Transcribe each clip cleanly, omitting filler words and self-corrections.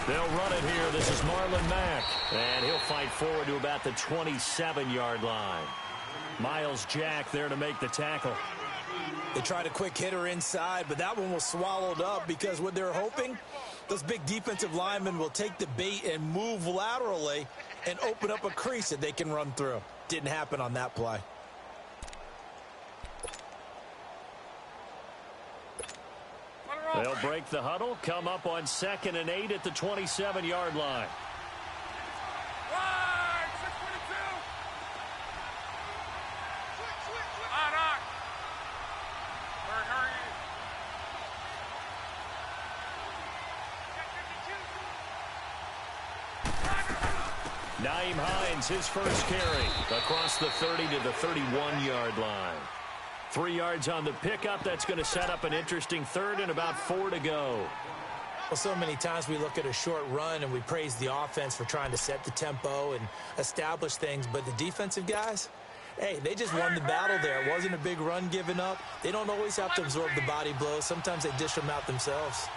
They'll run it here. This is Marlon Mack. And he'll fight forward to about the 27-yard line. Miles Jack there to make the tackle. They tried a quick hitter inside, but that one was swallowed up because what they're hoping, those big defensive linemen will take the bait and move laterally and open up a crease that they can run through. Didn't happen on that play. They'll break the huddle, come up on 2nd and 8 at the 27-yard line. Nyheim Hines, his first carry, across the 30 to the 31-yard line. 3 yards on the pickup. That's going to set up an interesting third and about 4 to go. Well, so many times we look at a short run and we praise the offense for trying to set the tempo and establish things, but the defensive guys, hey, they just won the battle there. It wasn't a big run given up. They don't always have to absorb the body blows. Sometimes they dish them out themselves.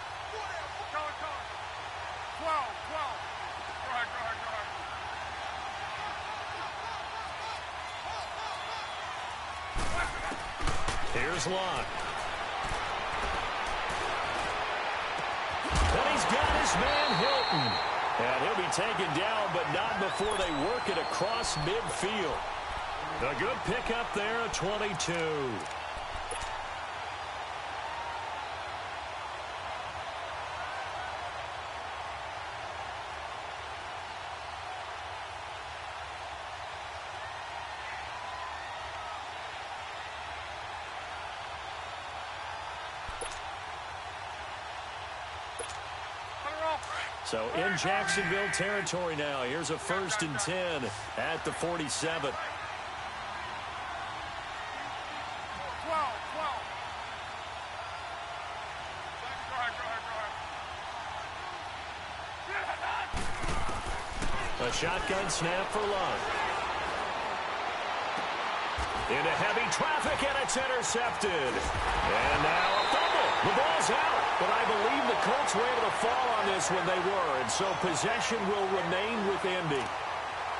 Here's Locke. And he's got his man Hilton. And he'll be taken down, but not before they work it across midfield. A good pickup there at 22. So in Jacksonville territory now. Here's a 1st and 10 at the 47. A shotgun snap for Love. Into heavy traffic, and it's intercepted. And now a fumble. The ball's out. But I believe the Colts were able to fall on this when they were, and so possession will remain with Indy.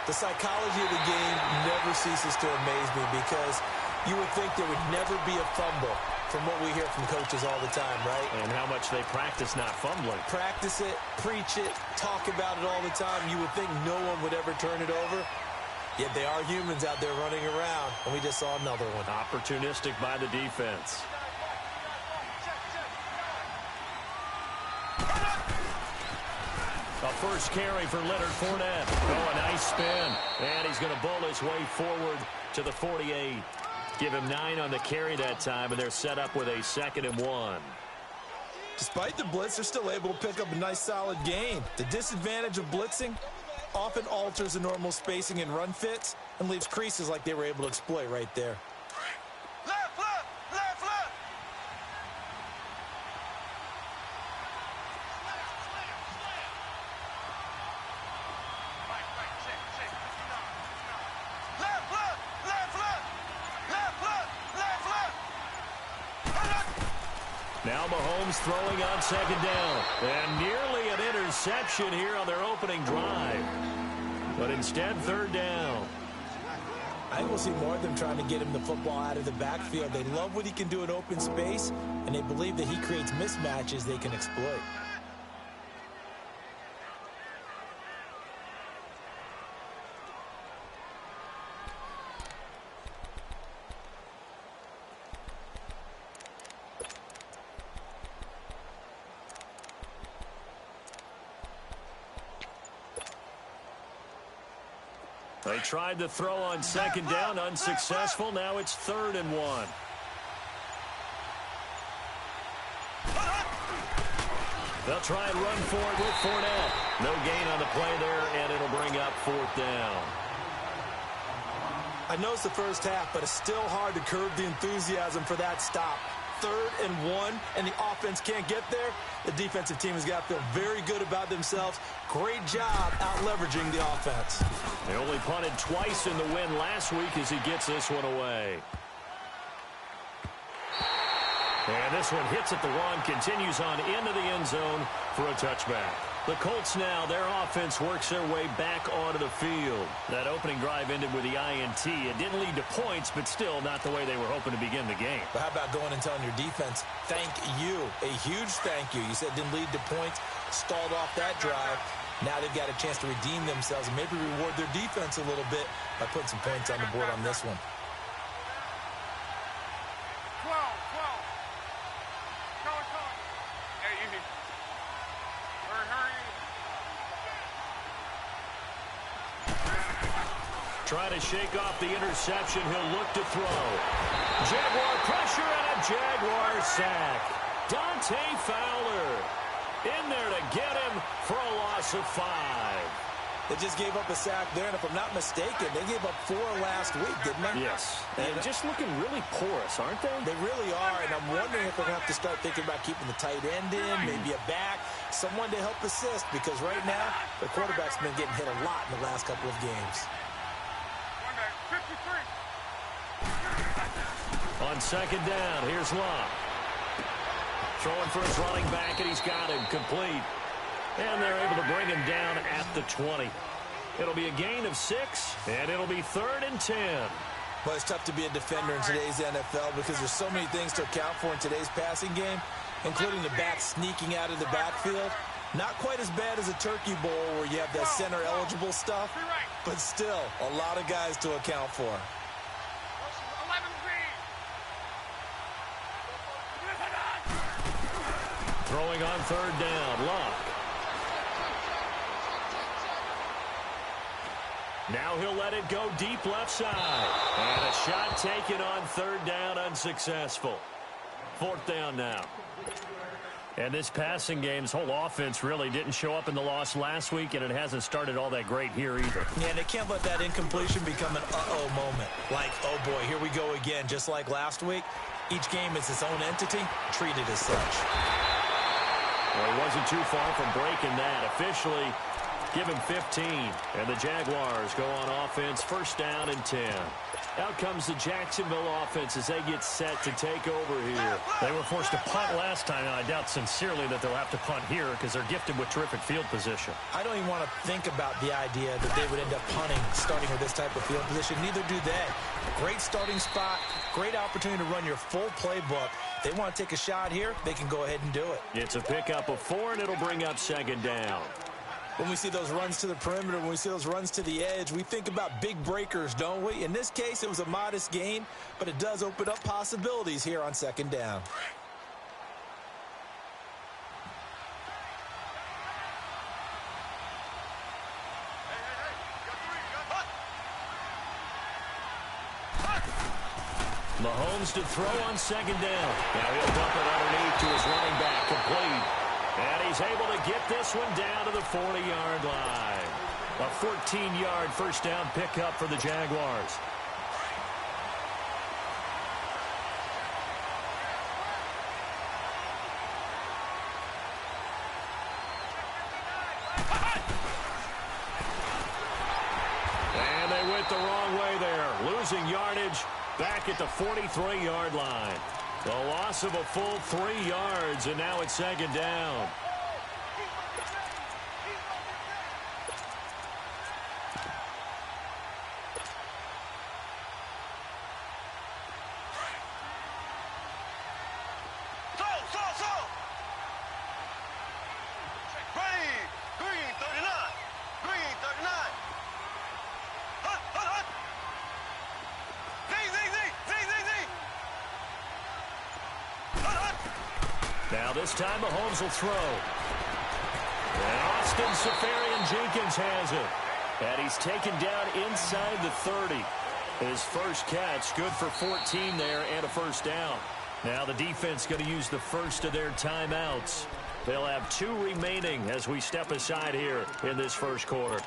The psychology of the game never ceases to amaze me because you would think there would never be a fumble from what we hear from coaches all the time, right? And how much they practice not fumbling. Practice it, preach it, talk about it all the time. You would think no one would ever turn it over. Yet they are humans out there running around, and we just saw another one. Opportunistic by the defense. A first carry for Leonard Fournette. Oh, a nice spin. And he's going to bowl his way forward to the 48. Give him 9 on the carry that time, and they're set up with a 2nd and 1. Despite the blitz, they're still able to pick up a nice, solid gain. The disadvantage of blitzing often alters the normal spacing and run fits and leaves creases like they were able to exploit right there. Now Mahomes throwing on 2nd down. And nearly an interception here on their opening drive. But instead, 3rd down. I think we'll see more of them trying to get him the football out of the backfield. They love what he can do in open space, and they believe that he creates mismatches they can exploit. They tried to throw on 2nd down, unsuccessful. Now it's 3rd and 1. They'll try and run for it with Fournette. No gain on the play there, and it'll bring up 4th down. I know it's the first half, but it's still hard to curb the enthusiasm for that stop. 3rd and 1, and the offense can't get there. The defensive team has got to feel very good about themselves. Great job out leveraging the offense. They only punted twice in the win last week as he gets this one away. And this one hits at the 1, continues on into the end zone for a touchback. The Colts now, their offense works their way back onto the field. That opening drive ended with the INT. It didn't lead to points, but still not the way they were hoping to begin the game. But how about going and telling your defense, thank you, a huge thank you. You said it didn't lead to points, stalled off that drive. Now they've got a chance to redeem themselves and maybe reward their defense a little bit by putting some points on the board on this one. 12. Hey, easy. Hurry. Trying to shake off the interception. He'll look to throw. Jaguar pressure and a Jaguar sack. Dante Fowler in there to get him for a loss of 5. They just gave up a sack there, and if I'm not mistaken, they gave up 4 last week, didn't they? Yes. And just looking really porous, aren't they? They really are, and I'm wondering if they're going to have to start thinking about keeping the tight end in, maybe a back, someone to help assist, because right now, the quarterback's been getting hit a lot in the last couple of games. 53. On second down, here's Locke. Throwing for his running back, and he's got him complete. And they're able to bring him down at the 20. It'll be a gain of 6, and it'll be 3rd and 10. But it's tough to be a defender in today's NFL because there's so many things to account for in today's passing game, including the back sneaking out of the backfield. Not quite as bad as a turkey bowl where you have that center-eligible stuff, but still a lot of guys to account for. 11. Throwing on 3rd down, Locke. Now he'll let it go deep left side. And a shot taken on 3rd down, unsuccessful. 4th down now. And this passing game's whole offense really didn't show up in the loss last week, and it hasn't started all that great here either. Yeah, they can't let that incompletion become an uh-oh moment. Like, oh boy, here we go again. Just like last week, each game is its own entity, treated as such. Well, he wasn't too far from breaking that. Officially, give him 15. And the Jaguars go on offense, 1st down and 10. Out comes the Jacksonville offense as they get set to take over here. They were forced to punt last time, and I doubt sincerely that they'll have to punt here because they're gifted with terrific field position. I don't even want to think about the idea that they would end up punting starting with this type of field position. Neither do they. Great starting spot, great opportunity to run your full playbook. They want to take a shot here, they can go ahead and do it. It's a pickup of 4, and it'll bring up 2nd down. When we see those runs to the perimeter, when we see those runs to the edge, we think about big breakers, don't we? In this case, it was a modest gain, but it does open up possibilities here on 2nd down. Mahomes to throw on 2nd down. Now he'll dump it underneath to his running back, complete. And he's able to get this one down to the 40-yard line. A 14-yard 1st down pickup for the Jaguars. And they went the wrong way there, losing yardage back at the 43-yard line. The loss of a full 3 yards, and now it's 2nd down. Now this time Mahomes will throw. And Austin Seferian-Jenkins has it. And he's taken down inside the 30. His first catch, good for 14 there and a 1st down. Now the defense going to use the first of their timeouts. They'll have 2 remaining as we step aside here in this 1st quarter.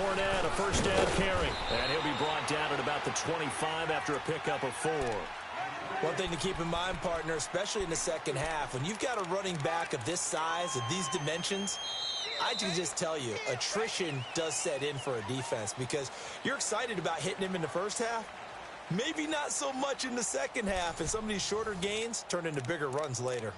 Fournette, a first down carry. And he'll be brought down at about the 25 after a pickup of 4. One thing to keep in mind, partner, especially in the second half, when you've got a running back of this size, of these dimensions, I can just tell you, attrition does set in for a defense because you're excited about hitting him in the first half. Maybe not so much in the second half, and some of these shorter gains turn into bigger runs later.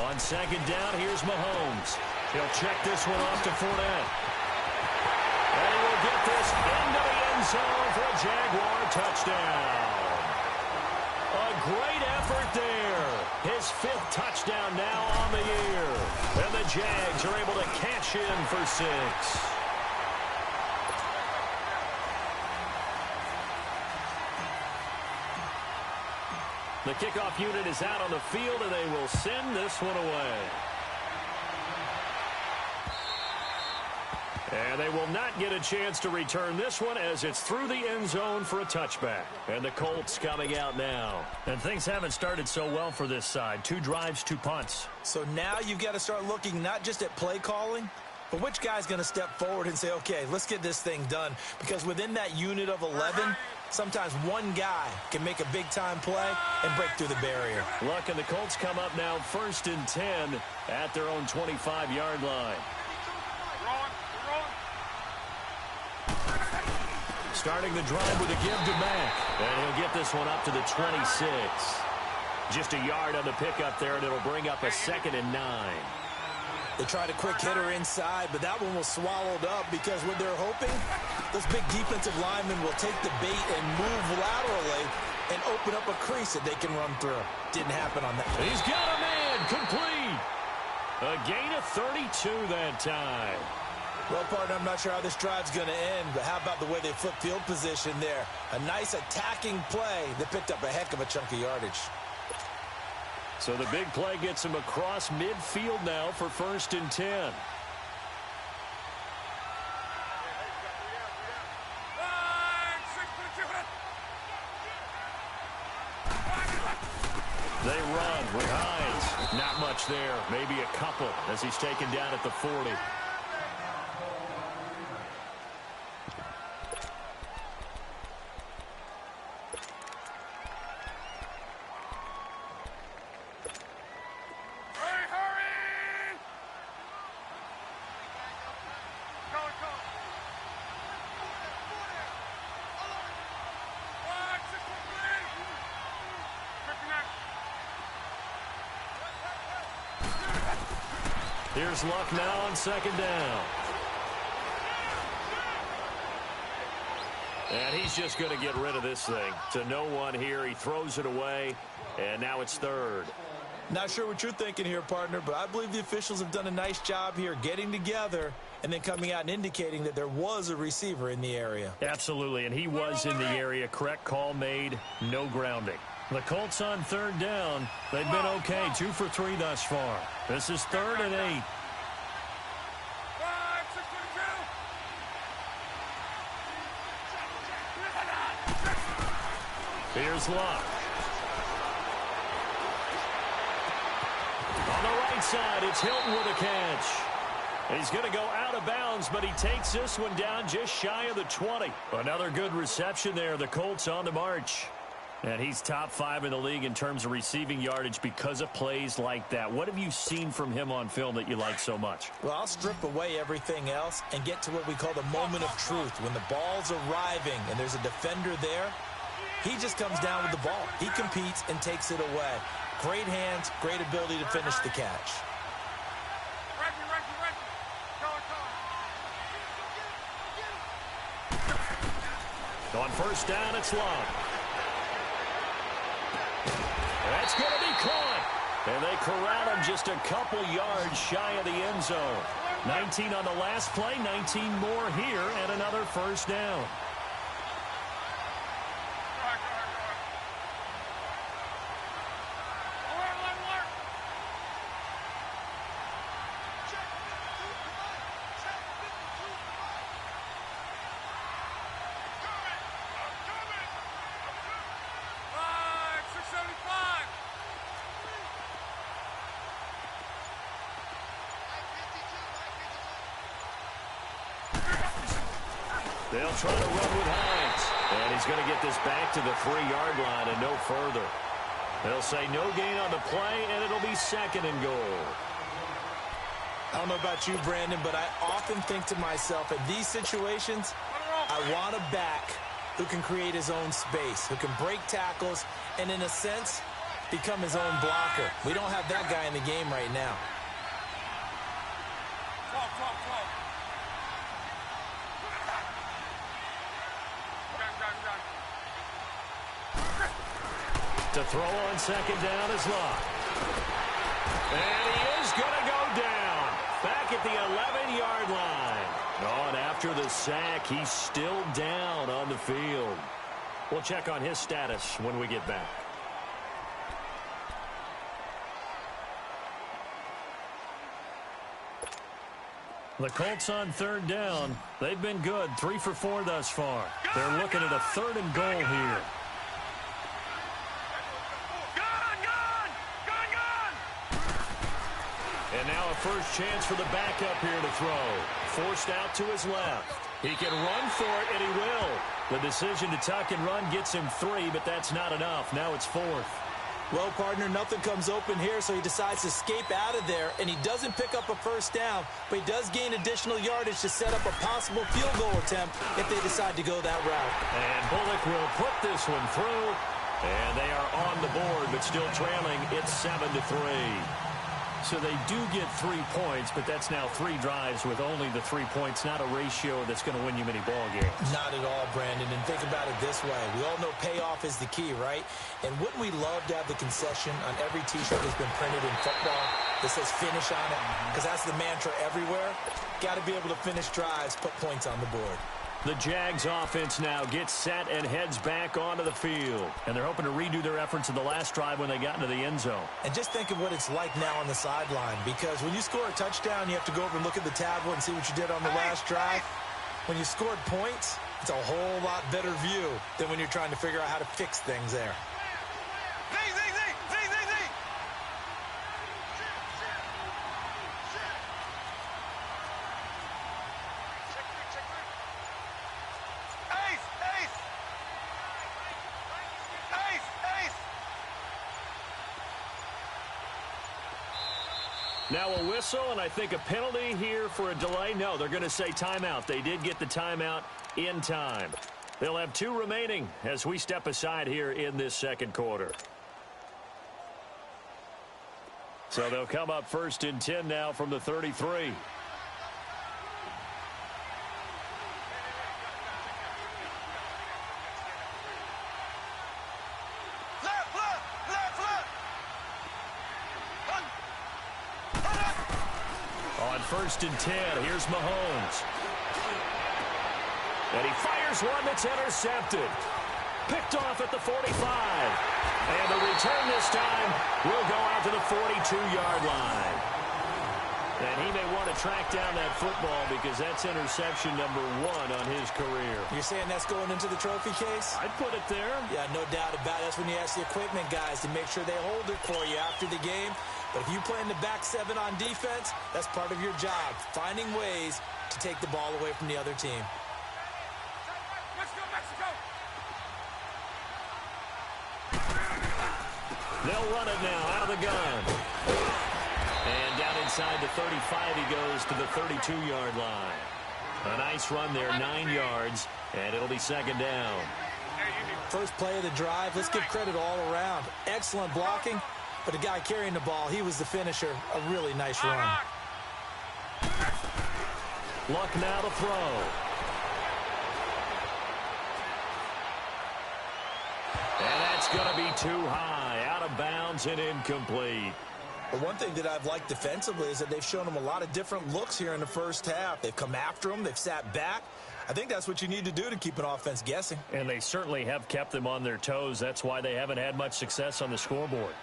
On second down, here's Mahomes. He'll check this one off to Fournette. And he will get this into the end zone for a Jaguar touchdown. A great effort there. His 5th touchdown now on the year. And the Jags are able to cash in for 6. The kickoff unit is out on the field, and they will send this one away. And they will not get a chance to return this one as it's through the end zone for a touchback. And the Colts coming out now. And things haven't started so well for this side. 2 drives, 2 punts. So now you've got to start looking not just at play calling, but which guy's going to step forward and say, okay, let's get this thing done. Because within that unit of 11, sometimes one guy can make a big-time play and break through the barrier. Look, and the Colts come up now 1st and 10 at their own 25-yard line. Starting the drive with a give to Mack. And he'll get this one up to the 26. Just a yard on the pickup there, and it'll bring up a 2nd and 9. They tried a quick hitter inside, but that one was swallowed up because what they're hoping, those big defensive linemen will take the bait and move laterally and open up a crease that they can run through. Didn't happen on that. He's got a man complete. A gain of 32 that time. Well, partner, I'm not sure how this drive's going to end, but how about the way they flip field position there? A nice attacking play that picked up a heck of a chunk of yardage. So the big play gets him across midfield now for 1st and 10. They run with Hines. Not much there. Maybe a couple as he's taken down at the 40. Here's Luck now on 2nd down. And he's just going to get rid of this thing. To no one here. He throws it away, and now it's 3rd. Not sure what you're thinking here, partner, but I believe the officials have done a nice job here getting together and then coming out and indicating that there was a receiver in the area. Absolutely, and he was in the area. Correct call made. No grounding. The Colts on 3rd down. They've been okay. 2 for 3 thus far. This is 3rd and 8. Here's Luck. On the right side, it's Hilton with a catch. He's going to go out of bounds, but he takes this one down just shy of the 20. Another good reception there. The Colts on the march. And he's top 5 in the league in terms of receiving yardage because of plays like that. What have you seen from him on film that you like so much? Well, I'll strip away everything else and get to what we call the moment of truth. When the ball's arriving and there's a defender there, he just comes down with the ball. He competes and takes it away. Great hands, great ability to finish the catch. On 1st down, it's Long. That's going to be caught. And they corral him just a couple yards shy of the end zone. 19 on the last play, 19 more here, and another first down. They'll try to run with Hines. And he's going to get this back to the 3-yard line and no further. They'll say no gain on the play, and it'll be second and goal. I don't know about you, Brandon, but I often think to myself, in these situations, I want a back who can create his own space, who can break tackles, and in a sense, become his own blocker. We don't have that guy in the game right now. To throw on second down is Locke. And he is going to go down. Back at the 11-yard line. Oh, and after the sack, he's still down on the field. We'll check on his status when we get back. The Colts on third down. They've been good, 3 for 4 thus far. They're looking at a 3rd and goal here. And now a first chance for the backup here to throw. Forced out to his left. He can run for it, and he will. The decision to tuck and run gets him 3, but that's not enough. Now it's 4th. Well, partner, nothing comes open here, so he decides to escape out of there, and he doesn't pick up a first down, but he does gain additional yardage to set up a possible field goal attempt if they decide to go that route. And Bullock will put this one through, and they are on the board, but still trailing. It's 7-3. So they do get 3 points, but that's now 3 drives with only the 3 points, not a ratio that's going to win you many ball games. Not at all, Brandon. And think about it this way. We all know payoff is the key, right? And wouldn't we love to have the concession on every T-shirt that's been printed in football that says finish on it? Because that's the mantra everywhere. Got to be able to finish drives, put points on the board. The Jags offense now gets set and heads back onto the field. And they're hoping to redo their efforts in the last drive when they got into the end zone. And just think of what it's like now on the sideline. Because when you score a touchdown, you have to go over and look at the tablet and see what you did on the last drive. When you scored points, it's a whole lot better view than when you're trying to figure out how to fix things there. Now a whistle, and I think a penalty here for a delay. No, they're going to say timeout. They did get the timeout in time. They'll have 2 remaining as we step aside here in this second quarter. So they'll come up 1st and 10 now from the 33. On 1st and 10, here's Mahomes. And he fires one that's intercepted. Picked off at the 45. And the return this time will go out to the 42-yard line. And he may want to track down that football because that's interception number 1 on his career. You're saying that's going into the trophy case? I'd put it there. Yeah, no doubt about it. That's when you ask the equipment guys to make sure they hold it for you after the game. But if you play in the back 7 on defense, that's part of your job, finding ways to take the ball away from the other team. Let's go, Mexico! They'll run it now out of the gun. And down inside the 35, he goes to the 32-yard line. A nice run there, 9 yards, and it'll be second down. First play of the drive, let's give credit all around. Excellent blocking. But the guy carrying the ball, he was the finisher. A really nice run. Luck now to throw. And that's going to be too high. Out out of bounds and incomplete. But one thing that I've liked defensively is that they've shown them a lot of different looks here in the first half. They've come after them. They've sat back. I think that's what you need to do to keep an offense guessing. And they certainly have kept them on their toes. That's why they haven't had much success on the scoreboard.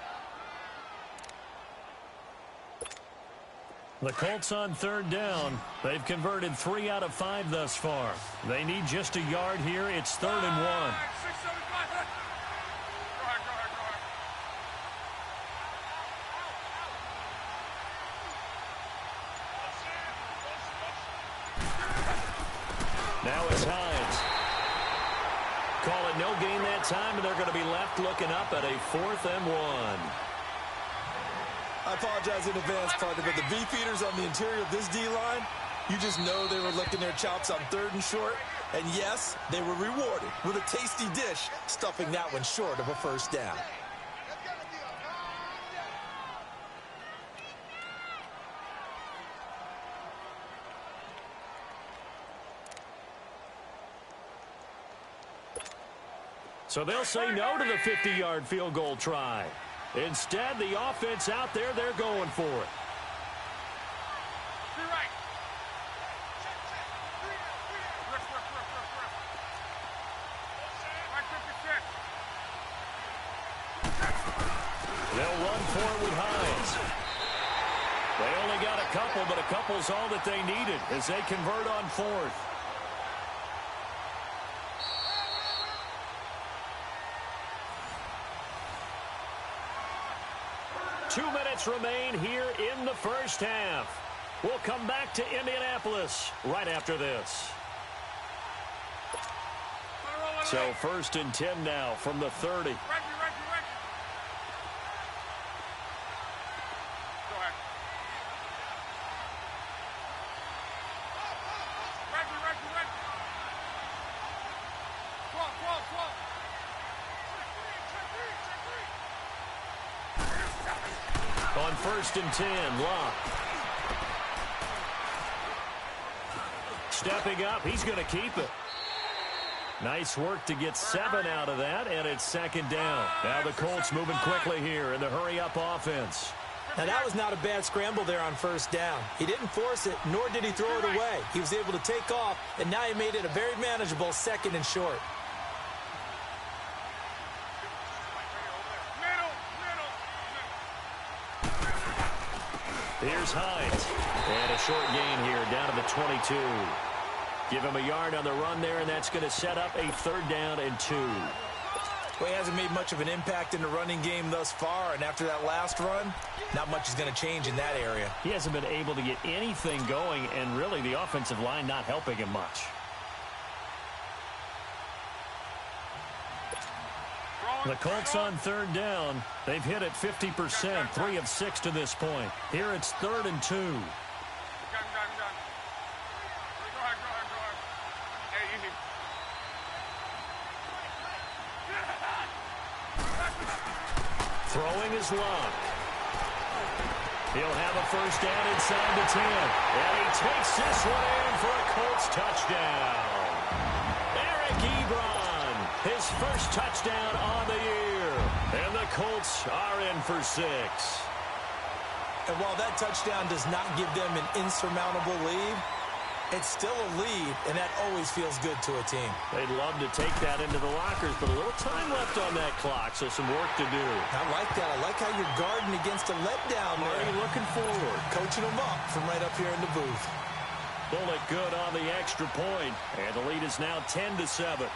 The Colts on third down. They've converted 3 out of 5 thus far. They need just a yard here. It's 3rd and 1. Now it's Hines. Call it no gain that time, and they're going to be left looking up at a 4th and 1. I apologize in advance, partner, but the beefeaters on the interior of this D-line, you just know they were licking their chops on 3rd and short. And yes, they were rewarded with a tasty dish, stuffing that one short of a first down. So they'll say no to the 50-yard field goal try. Instead, the offense out there, they're going for it. They'll run for it with Hines. They only got a couple, but a couple's all that they needed as they convert on 4th. Two minutes remain here in the first half. We'll come back to Indianapolis right after this. So 1st and 10 now from the 30. On 1st and 10, Locke. Stepping up, he's going to keep it. Nice work to get 7 out of that, and it's 2nd down. Now the Colts moving quickly here in the hurry-up offense. Now, that was not a bad scramble there on 1st down. He didn't force it, nor did he throw it away. He was able to take off, and now he made it a very manageable 2nd and short. Here's Hines. And a short gain here down to the 22. Give him a yard on the run there, and that's going to set up a 3rd down and 2. Well, he hasn't made much of an impact in the running game thus far, and after that last run, not much is going to change in that area. He hasn't been able to get anything going, and really the offensive line not helping him much. The Colts on 3rd down. They've hit it 50%, 3 of 6 to this point. Here it's 3rd and 2. Throwing is Locke. He'll have a first down inside the 10. And he takes this one in for a Colts touchdown. Eric Ebron, his first touchdown on the year. And the Colts are in for 6. And while that touchdown does not give them an insurmountable lead, it's still a lead, and that always feels good to a team. They'd love to take that into the lockers, but a little time left on that clock, so some work to do. I like that. I like how you're guarding against a letdown there. Already looking forward. Coaching them up from right up here in the booth. Bullet good on the extra point, and the lead is now 10-7.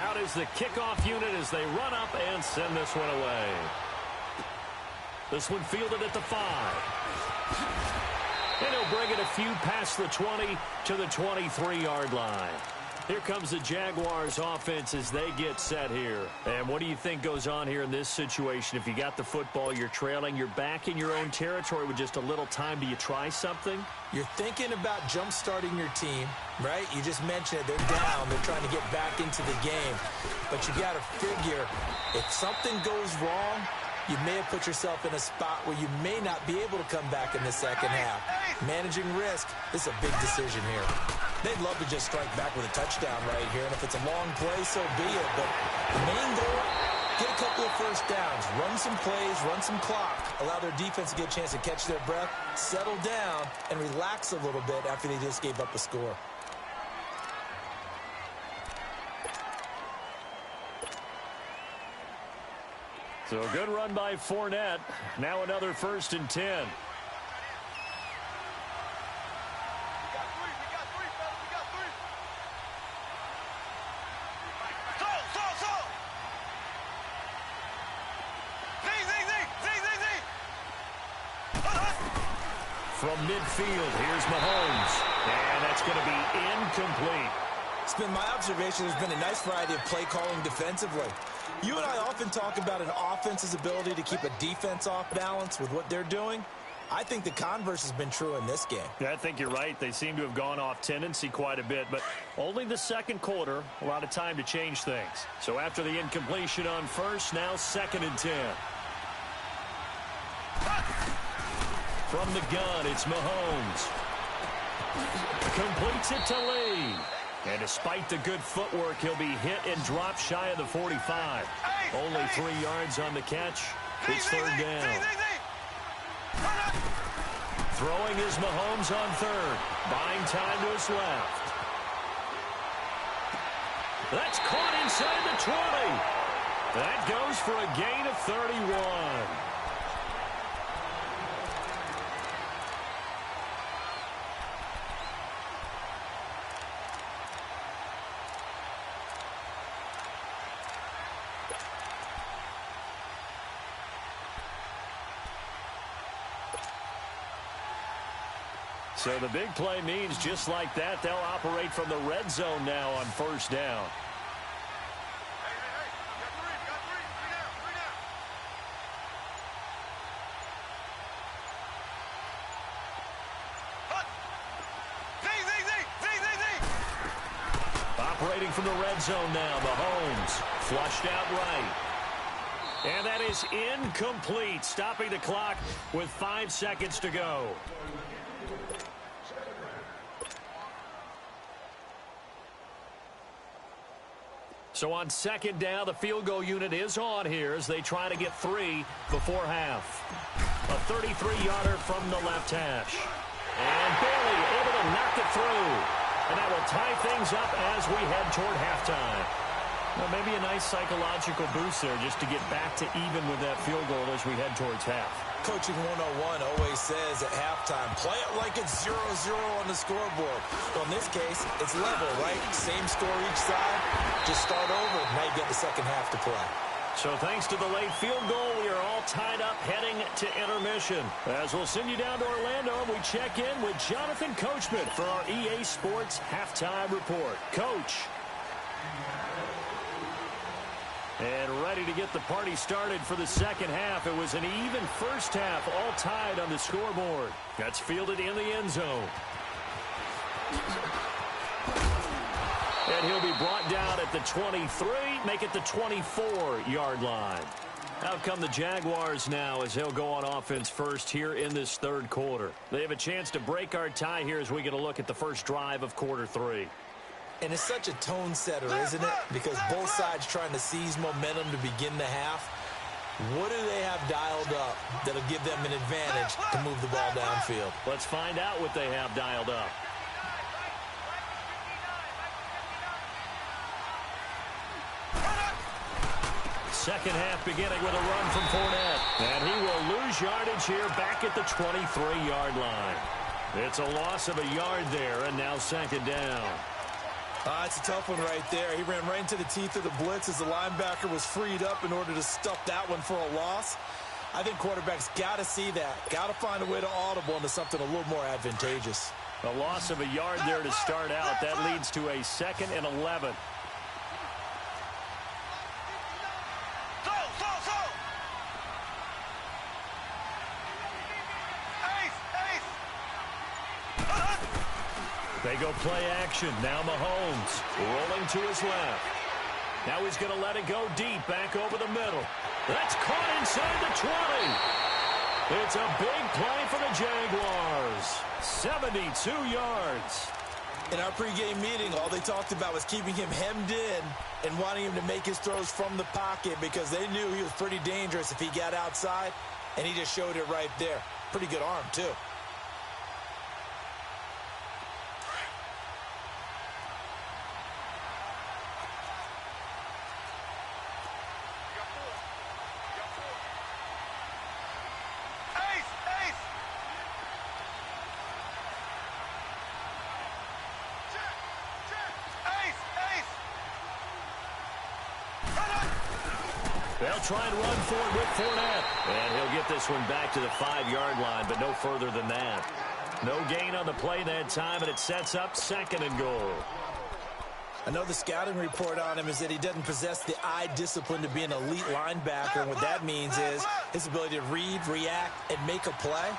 Out is the kickoff unit as they run up and send this one away. This one fielded at the 5. And he'll bring it a few past the 20 to the 23-yard line. Here comes the Jaguars offense as they get set here. And what do you think goes on here in this situation? If you got the football, you're trailing, you're back in your own territory with just a little time. Do you try something? You're thinking about jump-starting your team, right? You just mentioned it. They're down. They're trying to get back into the game. But you got to figure if something goes wrong, you may have put yourself in a spot where you may not be able to come back in the second half. Managing risk, this is a big decision here. They'd love to just strike back with a touchdown right here, and if it's a long play, so be it. But the main goal Get a couple of first downs, run some plays, run some clock, allow their defense to get a chance to catch their breath, settle down, and relax a little bit after they just gave up a score. So a good run by Fournette. Now another 1st and 10. From midfield, here's Mahomes. And that's going to be incomplete. It's been my observation there's been a nice variety of play calling defensively. You and I often talk about an offense's ability to keep a defense off balance with what they're doing. I think the converse has been true in this game. Yeah, I think you're right. They seem to have gone off tendency quite a bit, but only the second quarter, a lot of time to change things. So after the incompletion on first, now 2nd and 10. From the gun, it's Mahomes. Completes it to Lee. And despite the good footwork, he'll be hit and dropped shy of the 45. Only 3 yards on the catch. It's 3rd down. Throwing is Mahomes on 3rd. Buying time to his left. That's caught inside the 20. That goes for a gain of 31. So the big play means just like that, they'll operate from the red zone now on 1st down. Operating from the red zone now, Mahomes flushed out right. And that is incomplete, stopping the clock with 5 seconds to go. So on 2nd down, the field goal unit is on here as they try to get 3 before half. A 33-yarder from the left hash. And Bailey able to knock it through. And that will tie things up as we head toward halftime. Well, maybe a nice psychological boost there just to get back to even with that field goal as we head towards half. Coaching 101 always says at halftime, play it like it's 0-0 on the scoreboard. Well, in this case, it's level, right? Same score each side. Just start over. Now you get the second half to play. So thanks to the late field goal, we are all tied up heading to intermission. As we'll send you down to Orlando, we check in with Jonathan Coachman for our EA Sports Halftime Report. Coach. And ready to get the party started for the second half. It was an even first half, all tied on the scoreboard. That's fielded in the end zone. And he'll be brought down at the 23, make it the 24-yard line. Out come the Jaguars now as they'll go on offense first here in this 3rd quarter. They have a chance to break our tie here as we get a look at the first drive of quarter 3. And it's such a tone setter, isn't it? Because both sides trying to seize momentum to begin the half. What do they have dialed up that'll give them an advantage to move the ball downfield? Let's find out what they have dialed up. Second half beginning with a run from Fournette. And he will lose yardage here back at the 23-yard line. It's a loss of a yard there, and now 2nd down. It's a tough one right there. He ran right into the teeth of the blitz as the linebacker was freed up in order to stuff that one for a loss. I think quarterbacks got to see that. Got to find a way to audible into something a little more advantageous. A loss of a yard there to start out. That leads to a 2nd and 11. They go play action. Now Mahomes rolling to his left. Now he's going to let it go deep back over the middle. That's caught inside the 20. It's a big play for the Jaguars. 72 yards. In our pregame meeting, all they talked about was keeping him hemmed in and wanting him to make his throws from the pocket because they knew he was pretty dangerous if he got outside, and he just showed it right there. Pretty good arm, too. They'll try and run for it with Fournette. And he'll get this one back to the 5-yard line, but no further than that. No gain on the play that time, and it sets up 2nd and goal. I know the scouting report on him is that he doesn't possess the eye discipline to be an elite linebacker, and what that means is his ability to read, react, and make a play.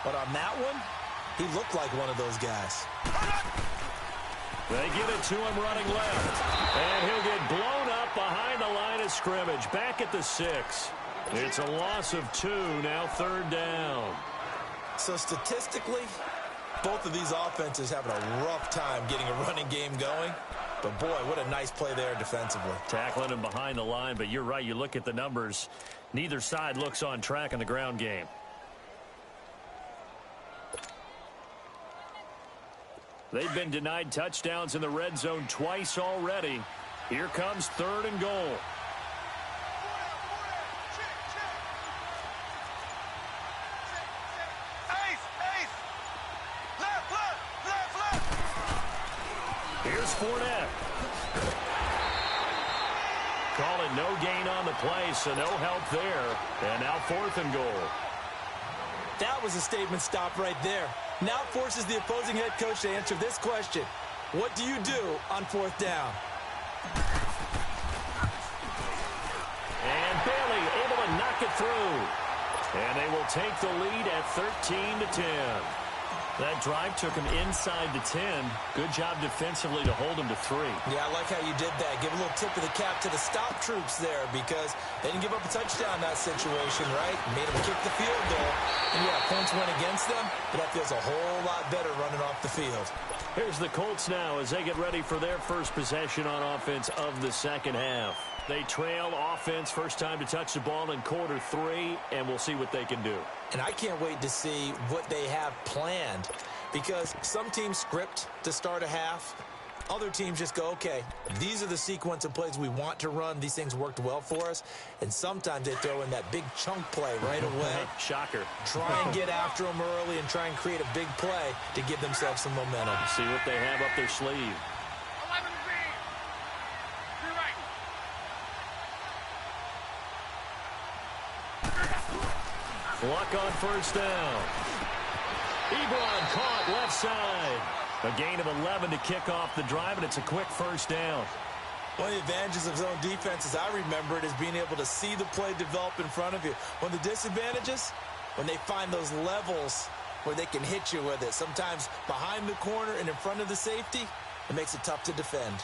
But on that one, he looked like one of those guys. They give it to him running left. And he'll get blown up behind the line of scrimmage. Back at the 6. It's a loss of 2, now 3rd down. So statistically, both of these offenses having a rough time getting a running game going. But boy, what a nice play there defensively. Tackling him behind the line, but you're right. You look at the numbers. Neither side looks on track in the ground game. They've been denied touchdowns in the red zone twice already. Here comes 3rd and goal. Here's Fournette. Call it no gain on the play, so no help there. And now 4th and goal. That was a statement stop right there. Now forces the opposing head coach to answer this question. What do you do on 4th down? And Bailey able to knock it through. And they will take the lead at 13-10. That drive took him inside the 10. Good job defensively to hold him to 3. Yeah, I like how you did that. Give a little tip of the cap to the stop troops there because they didn't give up a touchdown in that situation, right? Made them kick the field goal. And yeah, points went against them, but that feels a whole lot better running off the field. Here's the Colts now as they get ready for their first possession on offense of the 2nd half. They trail offense, first time to touch the ball in quarter 3, and we'll see what they can do. And I can't wait to see what they have planned because some teams script to start a half. Other teams just go, okay, these are the sequence of plays we want to run. These things worked well for us. And sometimes they throw in that big chunk play right away. Shocker. Try and get after them early and try and create a big play to give themselves some momentum. See what they have up their sleeve. 11 green. You're right. Luck on 1st down. Ebron caught left side. A gain of 11 to kick off the drive, and it's a quick 1st down. One of the advantages of zone defense, as I remember it, is being able to see the play develop in front of you. One of the disadvantages, when they find those levels where they can hit you with it. Sometimes behind the corner and in front of the safety, it makes it tough to defend.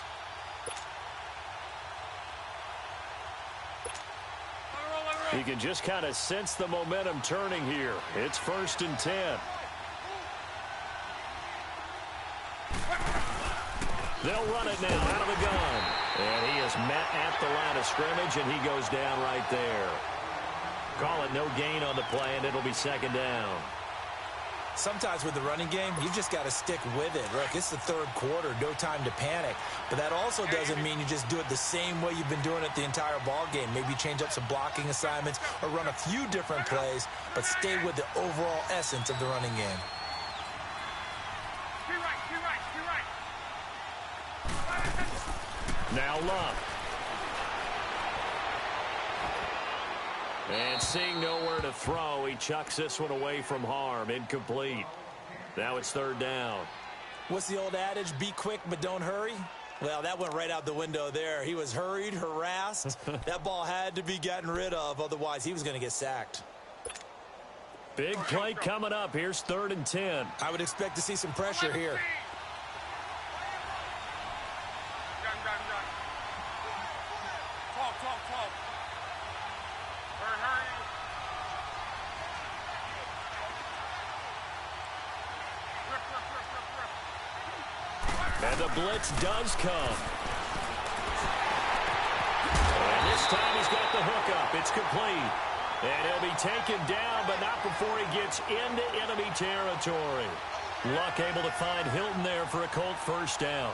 You can just kind of sense the momentum turning here. It's 1st and 10. They'll run it now out of the gun. And he is met at the line of scrimmage, and he goes down right there. Call it no gain on the play, and it'll be 2nd down. Sometimes with the running game, you just got to stick with it. Look, it's the 3rd quarter, no time to panic. But that also doesn't mean you just do it the same way you've been doing it the entire ball game. Maybe change up some blocking assignments or run a few different plays, but stay with the overall essence of the running game. Now Luck. And seeing nowhere to throw, he chucks this one away from harm. Incomplete. Now it's 3rd down. What's the old adage? Be quick, but don't hurry? Well, that went right out the window there. He was hurried, harassed. That ball had to be gotten rid of. Otherwise, he was going to get sacked. Big play coming up. Here's 3rd and 10. I would expect to see some pressure here. And the blitz does come. And this time he's got the hook up. It's complete. And he'll be taken down, but not before he gets into enemy territory. Luck able to find Hilton there for a Colt first down.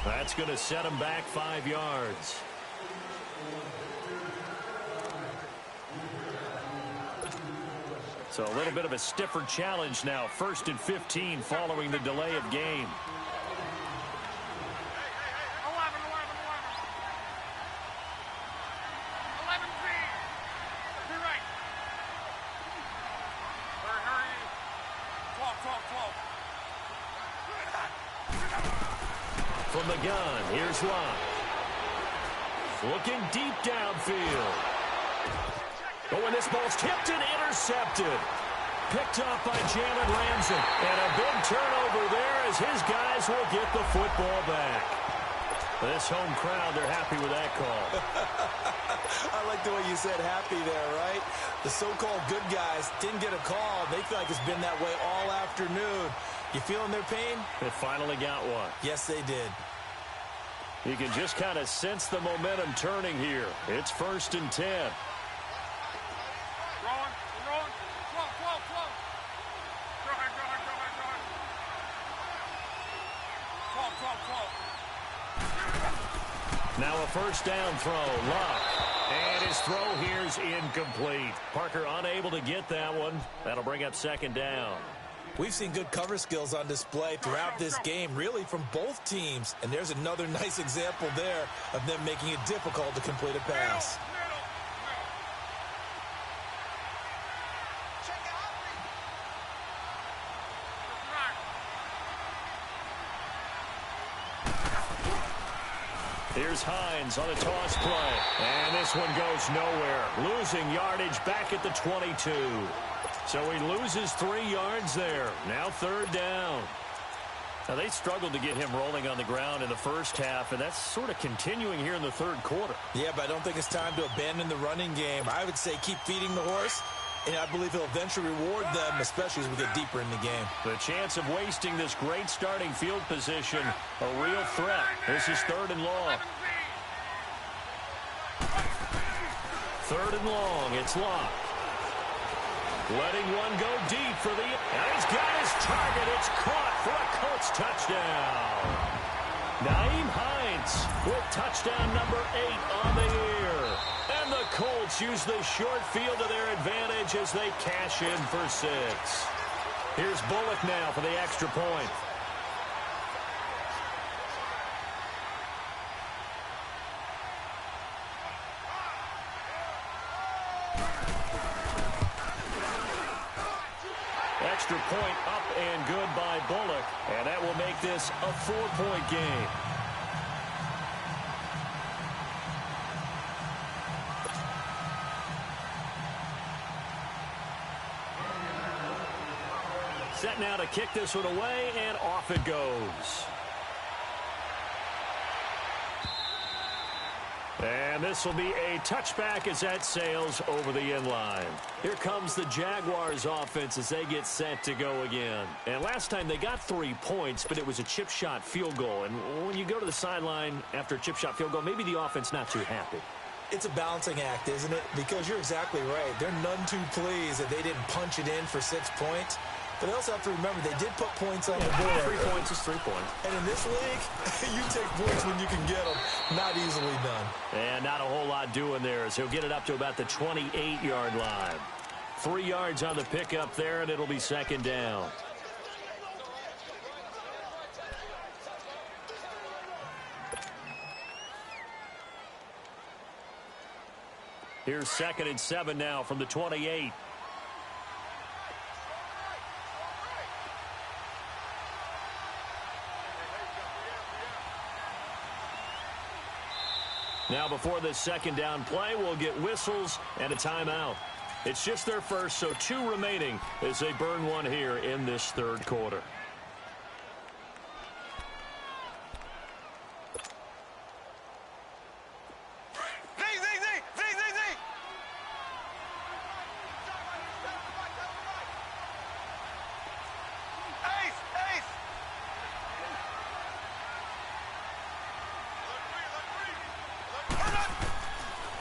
That's going to set him back 5 yards. So a little bit of a stiffer challenge now. 1st and 15 following the delay of game. From the gun, here's Locke. Looking deep downfield. Oh, and this ball's tipped and intercepted. Picked up by Jalen Ramsey. And a big turnover there as his guys will get the football back. This home crowd, they're happy with that call. I like the way you said happy there, right? The so-called good guys didn't get a call. They feel like it's been that way all afternoon. You feeling their pain? They finally got one. Yes, they did. You can just kind of sense the momentum turning here. It's 1st and 10. Rolling. 12. Go ahead. 12. Now a first down throw. Locke. And his throw here's incomplete. Parker unable to get that one. That'll bring up 2nd down. We've seen good cover skills on display throughout this game, really from both teams. And there's another nice example there of them making it difficult to complete a pass. Here's Hines on a toss play. And this one goes nowhere. Losing yardage back at the 22. So he loses 3 yards there. Now 3rd down. Now they struggled to get him rolling on the ground in the first half, and that's sort of continuing here in the 3rd quarter. Yeah, but I don't think it's time to abandon the running game. I would say keep feeding the horse, and I believe he'll eventually reward them, especially as we get deeper in the game. The chance of wasting this great starting field position, a real threat. This is 3rd and long. 3rd and long. It's Locke. Letting one go deep for the... And he's got his target. It's caught for a Colts touchdown. Nyheim Hines with touchdown number 8 on the year. And the Colts use the short field to their advantage as they cash in for 6. Here's Bullock now for the extra point. Extra point up and good by Bullock. And that will make this a 4-point game. Set now to kick this one away, and off it goes. And this will be a touchback as that sails over the inline. Here comes the Jaguars offense as they get set to go again. And last time they got 3 points, but it was a chip shot field goal. And when you go to the sideline after a chip shot field goal, maybe the offense not too happy. It's a balancing act, isn't it? Because you're exactly right. They're none too pleased that they didn't punch it in for 6 points. But they also have to remember they did put points on the board. 3 points is 3 points. And in this league, you take points when you can get them. Not easily done. And not a whole lot doing there as he'll get it up to about the 28-yard line. 3 yards on the pickup there, and it'll be 2nd down. Here's 2nd and 7 now from the 28. Now before this 2nd down play, we'll get whistles and a timeout. It's just their first, so 2 remaining as they burn one here in this 3rd quarter.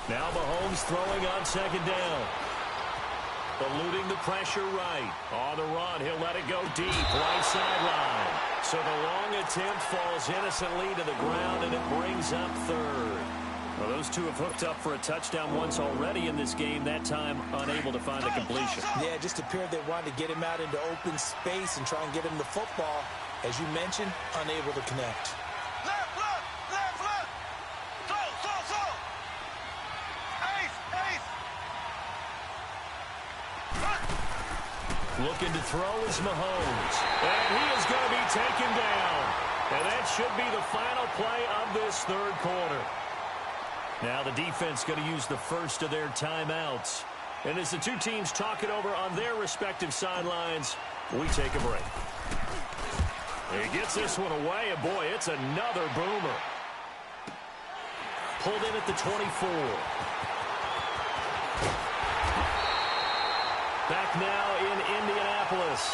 Now Mahomes throwing on 2nd down. Eluding the pressure right. On the run, he'll let it go deep, right sideline. So the long attempt falls innocently to the ground, and it brings up 3rd. Well, those two have hooked up for a touchdown once already in this game, that time unable to find the completion. Yeah, it just appeared they wanted to get him out into open space and try and get him the football. As you mentioned, unable to connect. Looking to throw is Mahomes. And he is going to be taken down. And that should be the final play of this 3rd quarter. Now the defense going to use the first of their timeouts. And as the two teams talk it over on their respective sidelines, we take a break. He gets this one away, and boy, it's another boomer. Pulled in at the 24. Back now in Indianapolis,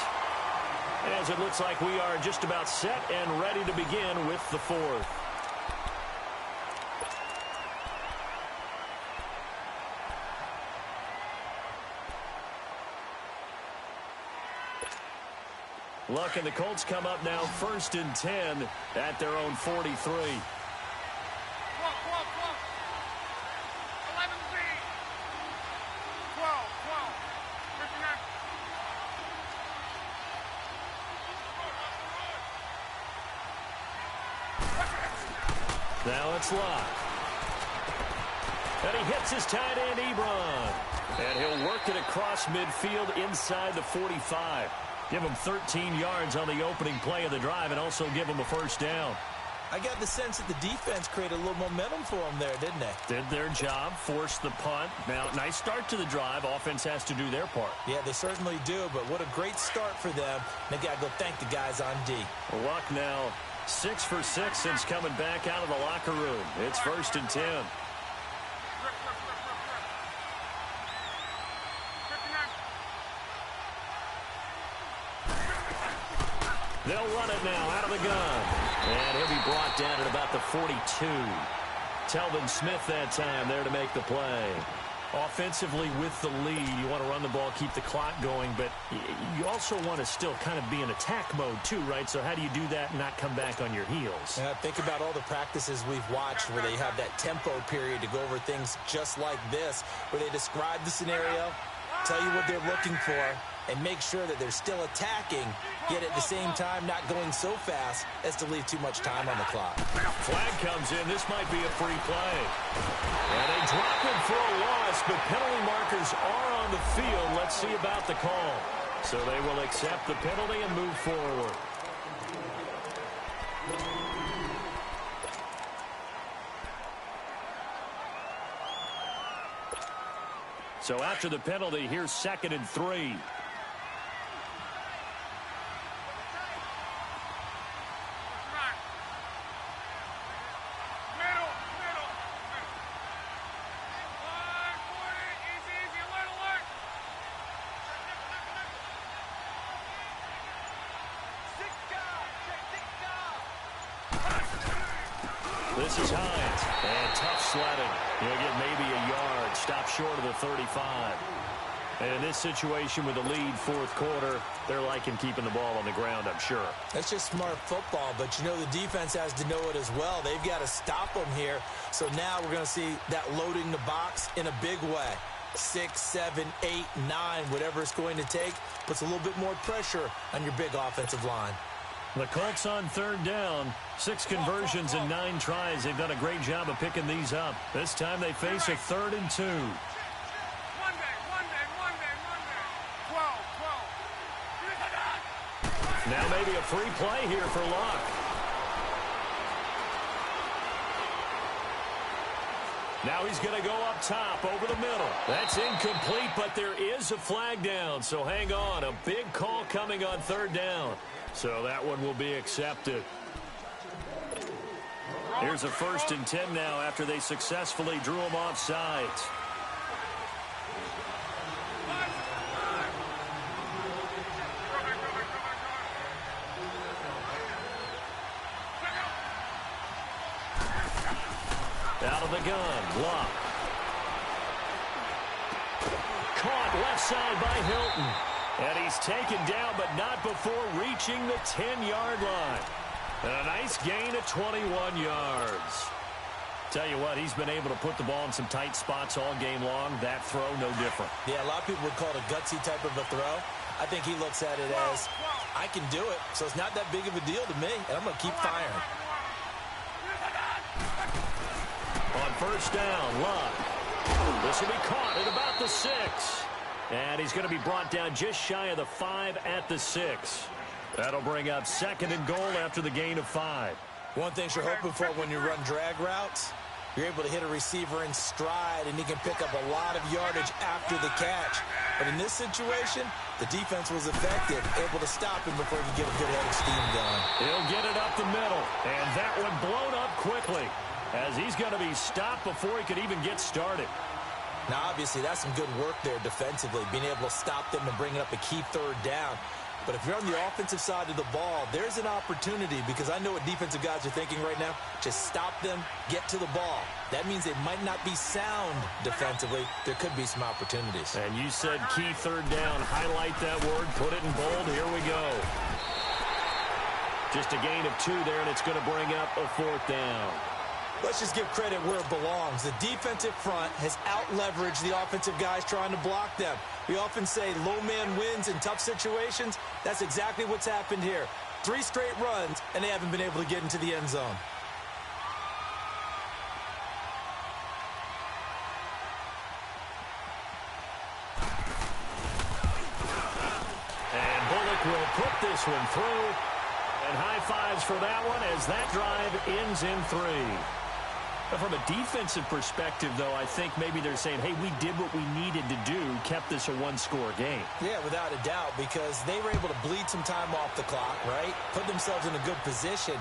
as it looks like we are just about set and ready to begin with the 4th. Luck and the Colts come up now 1st and 10 at their own 43. Now it's Luck. And he hits his tight end, Ebron. And he'll work it across midfield inside the 45. Give him 13 yards on the opening play of the drive and also give him a 1st down. I got the sense that the defense created a little momentum for them there, didn't they? Did their job, forced the punt. Now, nice start to the drive. Offense has to do their part. Yeah, they certainly do, but what a great start for them. They got to go thank the guys on D. Luck now 6 for 6 since coming back out of the locker room. It's 1st and 10. They'll run it now out of the gun. And he'll be brought down at about the 42. Telvin Smith that time there to make the play. Offensively with the lead, you want to run the ball, keep the clock going, but you also want to still kind of be in attack mode too, right? So how do you do that and not come back on your heels? Yeah, think about all the practices we've watched where they have that tempo period to go over things just like this, where they describe the scenario, tell you what they're looking for, and make sure that they're still attacking, yet at the same time not going so fast as to leave too much time on the clock. Flag comes in. This might be a free play. And they drop it for a loss, but penalty markers are on the field. Let's see about the call. So they will accept the penalty and move forward. So after the penalty, here's 2nd and 3. This is Hines, and tough sledding. He'll get maybe a yard, stop short of the 35. And in this situation with the lead 4th quarter, they're liking keeping the ball on the ground, I'm sure. That's just smart football, but you know the defense has to know it as well. They've got to stop them here. So now we're going to see that loading the box in a big way. 6, 7, 8, 9, whatever it's going to take, puts a little bit more pressure on your big offensive line. The Colts on 3rd down. 6 conversions and 9 tries. They've done a great job of picking these up. This time they face a 3rd and 2. Now maybe a free play here for Luck. Now he's going to go up top over the middle. That's incomplete, but there is a flag down, so hang on. A big call coming on third down. So that one will be accepted. Here's a 1st and 10 now after they successfully drew him off sides. Out of the gun, Luck. Caught left side by Hilton. And he's taken down, but not before reaching the 10-yard line. And a nice gain of 21 yards. Tell you what, he's been able to put the ball in some tight spots all game long. That throw, no different. Yeah, a lot of people would call it a gutsy type of a throw. I think he looks at it as, I can do it, so it's not that big of a deal to me, and I'm going to keep firing. On first down, Luck. This will be caught at about the 6. And he's going to be brought down just shy of the 5 at the 6. That'll bring up 2nd and goal after the gain of 5. One thing you're hoping for when you run drag routes, you're able to hit a receiver in stride, and he can pick up a lot of yardage after the catch. But in this situation, the defense was effective, able to stop him before he could get a good head of steam going. He'll get it up the middle, and that one blown up quickly, as he's going to be stopped before he could even get started. Now, obviously, that's some good work there defensively, being able to stop them and bring up a key third down. But if you're on the offensive side of the ball, there's an opportunity, because I know what defensive guys are thinking right now. Just stop them, get to the ball. That means they might not be sound defensively. There could be some opportunities. And you said key third down. Highlight that word, put it in bold. Here we go. Just a gain of 2 there, and it's going to bring up a 4th down. Let's just give credit where it belongs. The defensive front has out-leveraged the offensive guys trying to block them. We often say low man wins in tough situations. That's exactly what's happened here. 3 straight runs, and they haven't been able to get into the end zone. And Bullock will put this one through. And high fives for that one as that drive ends in 3. From a defensive perspective, though, I think maybe they're saying, hey, we did what we needed to do, kept this a 1-score game. Yeah, without a doubt, because they were able to bleed some time off the clock, right? Put themselves in a good position,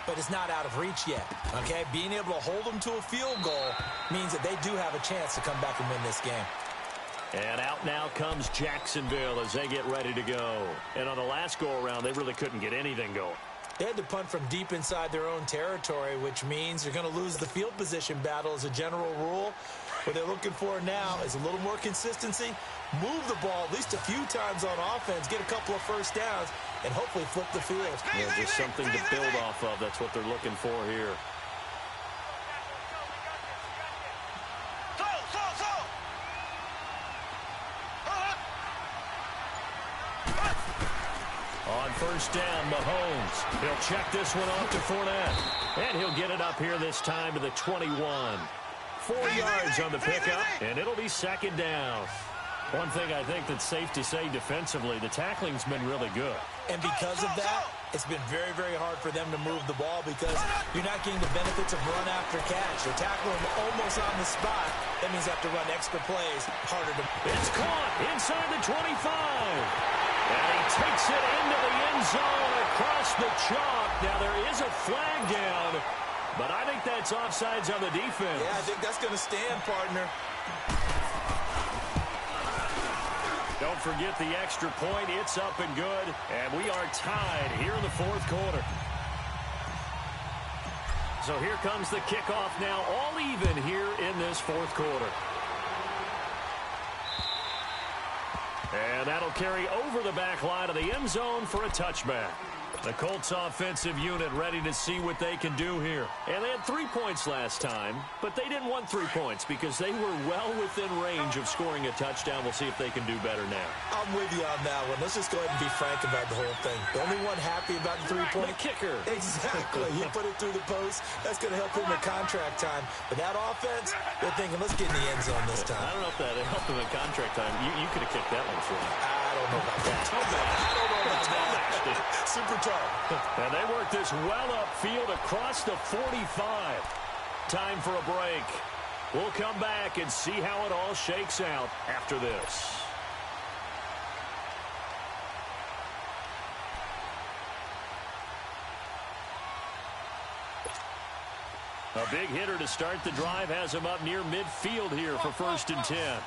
but it's not out of reach yet, okay? Being able to hold them to a field goal means that they do have a chance to come back and win this game. And out now comes Jacksonville as they get ready to go. And on the last go-around, they really couldn't get anything going. They had to punt from deep inside their own territory, which means you're going to lose the field position battle as a general rule. What they're looking for now is a little more consistency, move the ball at least a few times on offense, get a couple of first downs, and hopefully flip the field. Yeah, just something to build off of. That's what they're looking for here. On first down, Mahomes. He'll check this one off to Fournette. And he'll get it up here this time to the 21. 4 yards on the pickup, and it'll be 2nd down. One thing I think that's safe to say defensively, the tackling's been really good. And because of that, it's been very, very hard for them to move the ball because you're not getting the benefits of run after catch. They're tackling them almost on the spot. That means they have to run extra plays, harder to... It's caught inside the 25. And he takes it into the end zone across the chalk. Now there is a flag down, but I think that's offsides on the defense. Yeah, I think that's going to stand, partner. Don't forget the extra point. It's up and good. And we are tied here in the 4th quarter. So here comes the kickoff now, all even here in this 4th quarter. And that'll carry over the back line of the end zone for a touchback. The Colts offensive unit ready to see what they can do here. And they had 3 points last time, but they didn't want 3 points because they were well within range of scoring a touchdown. We'll see if they can do better now. I'm with you on that one. Let's just go ahead and be frank about the whole thing. The only one happy about the 3-point... The kicker. Exactly. You put it through the post. That's going to help him in contract time. But that offense, they're thinking, let's get in the end zone this time. I don't know if that helped him in contract time. You could have kicked that one for him. I don't know about that. I don't know about that. Super tough. And they work this well upfield across the 45. Time for a break. We'll come back and see how it all shakes out after this. A big hitter to start the drive has him up near midfield here for 1st and 10. 11Z.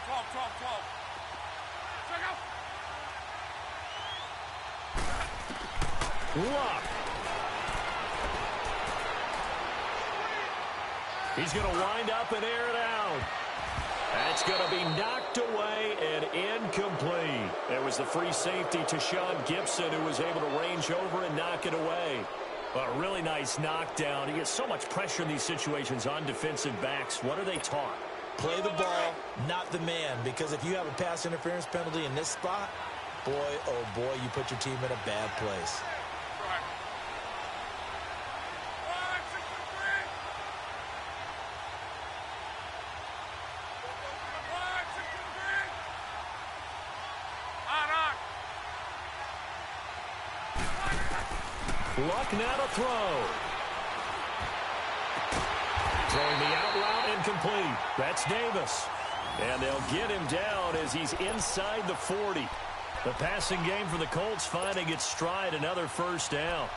12, 12, 12. Check out. Luck. He's going to wind up and air it out. That's going to be knocked away and incomplete. There was the free safety to Sean Gibson, who was able to range over and knock it away. A really nice knockdown. He gets so much pressure in these situations on defensive backs. What are they taught? Play the ball, not the man. Because if you have a pass interference penalty in this spot, boy, oh boy, you put your team in a bad place. Luck now to throw. Throwing the out route incomplete. That's Davis. And they'll get him down as he's inside the 40. The passing game for the Colts finding its stride, another 1st down.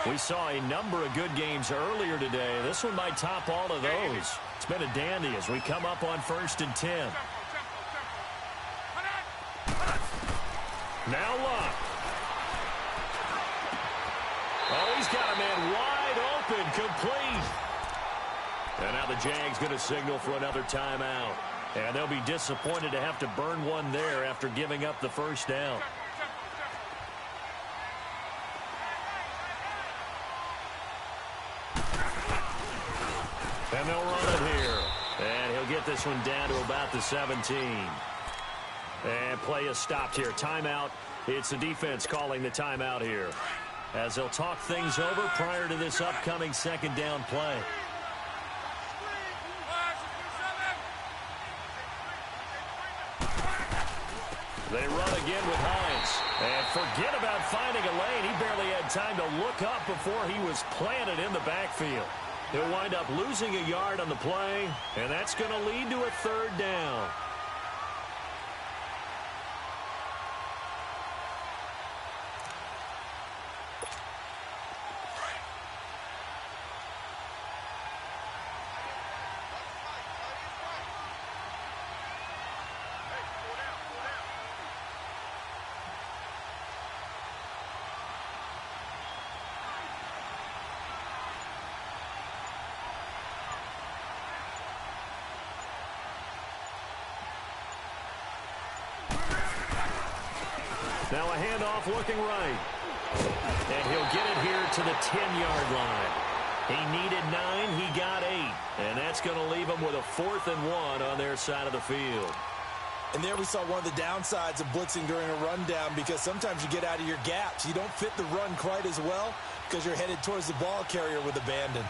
We saw a number of good games earlier today. This one might top all of those. It's been a dandy as we come up on 1st and 10. Now Luck. Oh, he's got a man wide open, complete. And now the Jags going to signal for another timeout. And they'll be disappointed to have to burn one there after giving up the 1st down. And they'll run it here. And he'll get this one down to about the 17. And play is stopped here. Timeout. It's the defense calling the timeout here, as they'll talk things over prior to this upcoming 2nd down play. They run again with Hines. And forget about finding a lane. He barely had time to look up before he was planted in the backfield. He'll wind up losing a yard on the play, and that's going to lead to a 3rd down. Now a handoff looking right. And he'll get it here to the 10-yard line. He needed 9, he got 8. And that's going to leave him with a 4th and 1 on their side of the field. And there we saw one of the downsides of blitzing during a rundown, because sometimes you get out of your gaps. You don't fit the run quite as well because you're headed towards the ball carrier with abandon.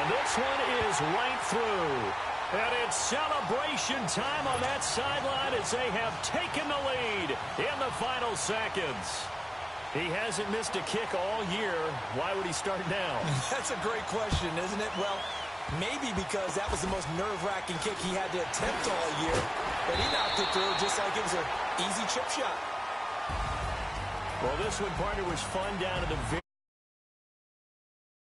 This one is right through. And it's celebration time on that sideline as they have taken the lead in the final seconds. He hasn't missed a kick all year. Why would he start now? That's a great question, isn't it? Well, maybe because that was the most nerve-wracking kick he had to attempt all year. But he knocked it through just like it was an easy chip shot. Well, this one, partner, was fun down to the